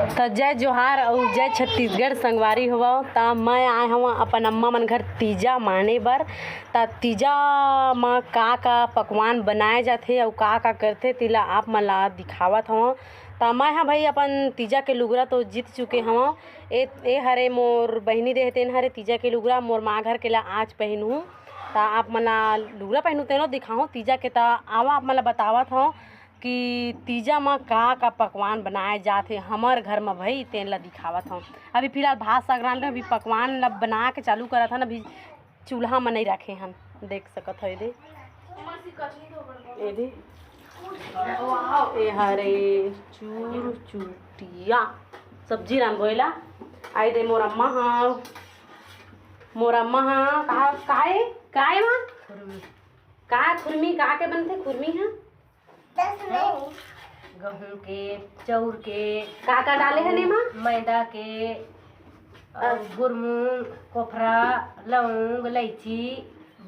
तो जय जोहार और जय छत्तीसगढ़ संगवारी हुआ। तो मैं आए हूँ अपन अम्मा मन घर तीजा माने बर। तो तीजा में का पकवान बनाए जाते और का करते तिला आप मन ला दिखावत हूँ। तो मैं हाँ भाई अपन तीजा के लुगरा तो जीत चुके हूँ। ए हरे मोर बहनी दे तेन हरे तीजा के लुगरा मोर माँ घर के ला आज पहनूँ। तो आप मन ला लुगरा पहनूँ तेनो दिखाऊँ तीजा के। तो आवा आप मन ला बतावत हूँ कि तीजा में का पकवान बनाए जाते हमार घर में भाई तेन ला दिखावत हूँ। अभी फिलहाल भात सगरान अभी पकवान ला बना के चालू करत हन। अभी चूल्हा में नहीं रखे हन, देख सकत है दे ए हरे चूर चूटिया सब्जी रान बोला आई दे मोर अम्मा हाँ काहे काहे मां खुरमी का के बनते खुरमी हाँ गेहूं के चाउर के का डाले है नेमा मैदा के गुरमुंग कोफरा लौंग इलायची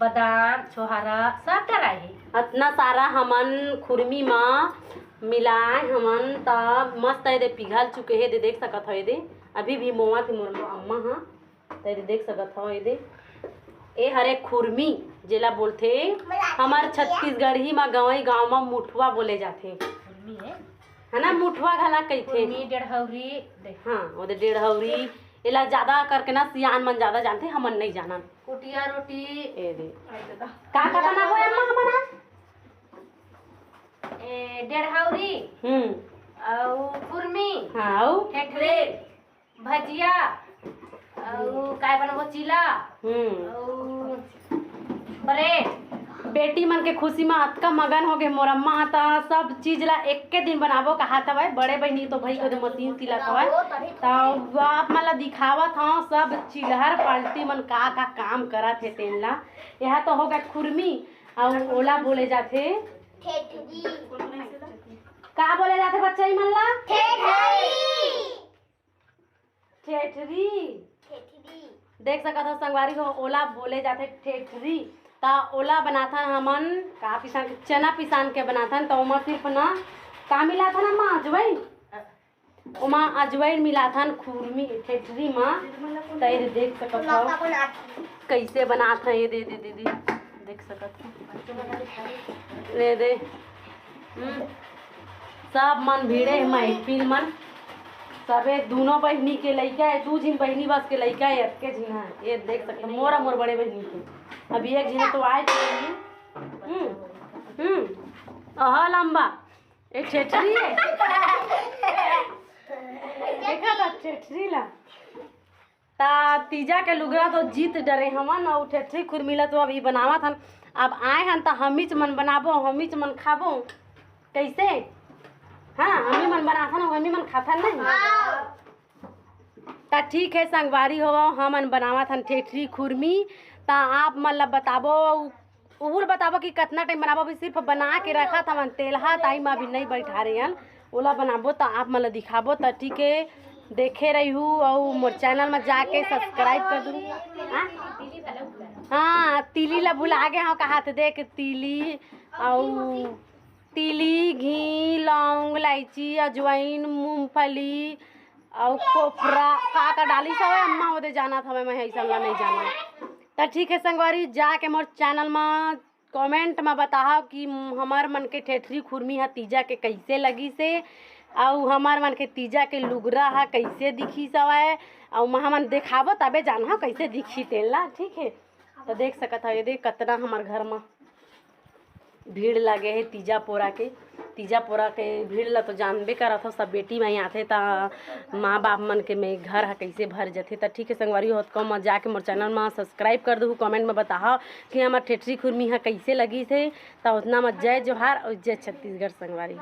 बादाम छोहारा सब डराए है। इतना सारा हमन खुरमी में मिलाए हमन तब मस्त है दे पिघल चुके है दे देख सकत है दे अभी भी मोआ थी मोर अम्मा हाँ ते देख सकत हो दे ए हरे खुरमी जेला बोलथे हमार छत्तीसगढ़ी में गाँव में मुठवा बोले जाते है ना मुठवा घला कहते डेढ़हौरी हाँ वो डेढ़हौरी एला ज्यादा करके ना सियान मन ज्यादा जानते हमन नहीं जानन। कुटिया रोटी ए दे का बनाबो अम्मा हमना ए डेढ़हौरी और खुरमी हाँ औ ठेठरी भजिया और काय बनबो चिला और ब्रेड। बेटी मन के खुशी में अतका मगन हो गए मोर अम्मा तो सब चीज ला एक के दिन बनाबो कहा हवे। बड़े बहनी तो भाई को मशीन सिलत हवे तो आप मन ला दिखावत हूँ सब चिल्हर पाल्टी मन का काम करत है तेन ला। यह तो हो गया खुरमी और ओला बोले जाते ठेठरी का बोले जाते बच्चा ही मन ला ठेठरी देख सकत हो संगवारी हो ओला बोले जाते ठेठरी। ता ओला बनाथन हमन का पिसान के चना पिसान के बनाथन तो ओमा सिर्फ ना का मिलाथन अम्मा अजवाइन ओमा अजवाइन मिलाथन खुरमी ठेठरी में तैर देख सकत हो कैसे बनाथन ये दे देख सकत हो दे सब मन भीड़े महफिल मन सबे दोनों बहनी के लइका है दू झिन बहनी बस के लइका है एक के झिन है ये देख सकते मोर बड़े बहनी के अभी एक झिन तो आए लंबा एक ठेठरी है देखा था ठेठरी ला ता तीजा के लुगरा तो जीत डरे हमन और ठेठरी खुरमिला तो अभी बनावत हन। अब आए हन तो हमीच मन बनाबो हमीच मन खाबो कैसे हाँ हमी मन बनाथन और हमी मन खाथन नहीं ता ठीक है संगवारी हो हमन बनावथन ठेठरी खुरमी। ता आप मन ला बताबो उबुल बताबो कि कितना टाइम बनाबो। अभी सिर्फ बना के रखा था मन तेलहा टाइम अभी नहीं बैठा रहे हन ओला बनाबो तो आप मन ला दिखाबो। तो ठीक है देखे रही हूँ और मोर चैनल में जाके सब्सक्राइब कर दूँ। हाँ तिली ला भुला गए हाँ कहा थे देख तिली और तिली घी लौंग इलायची अजवाइन मूंगफली और कोफरा का डाली सब अम्मा ओदे जाना था मैं ऐसा ला नहीं जाना। तो ठीक है संगवारी जाके मोर चैनल में कमेंट में बताओ कि हमार मन के ठेठरी खुरमी है तीजा के कैसे लगी से और हमार मन के तीजा के लुगरा है कैसे दिखी सवाए और हमन देखाबो तबे जाना कैसे दिखी तेला। ठीक है तो देख सकत है ये देख कितना हमार घर में भीड़ लगे है तीजा पोरा के भीड़ ला तो जानबे करत हो सब बेटी में आते ता माँ बाप मन के में घर है कैसे भर जाते। तो ठीक है संगवारी हो कम जाके मोर चैनल में सब्सक्राइब कर दू कमेंट में बताओ कि हमार ठेठरी खुरमी है कैसे लगी थे। तो उतना में जय जोहार और जय छत्तीसगढ़ संगवारी।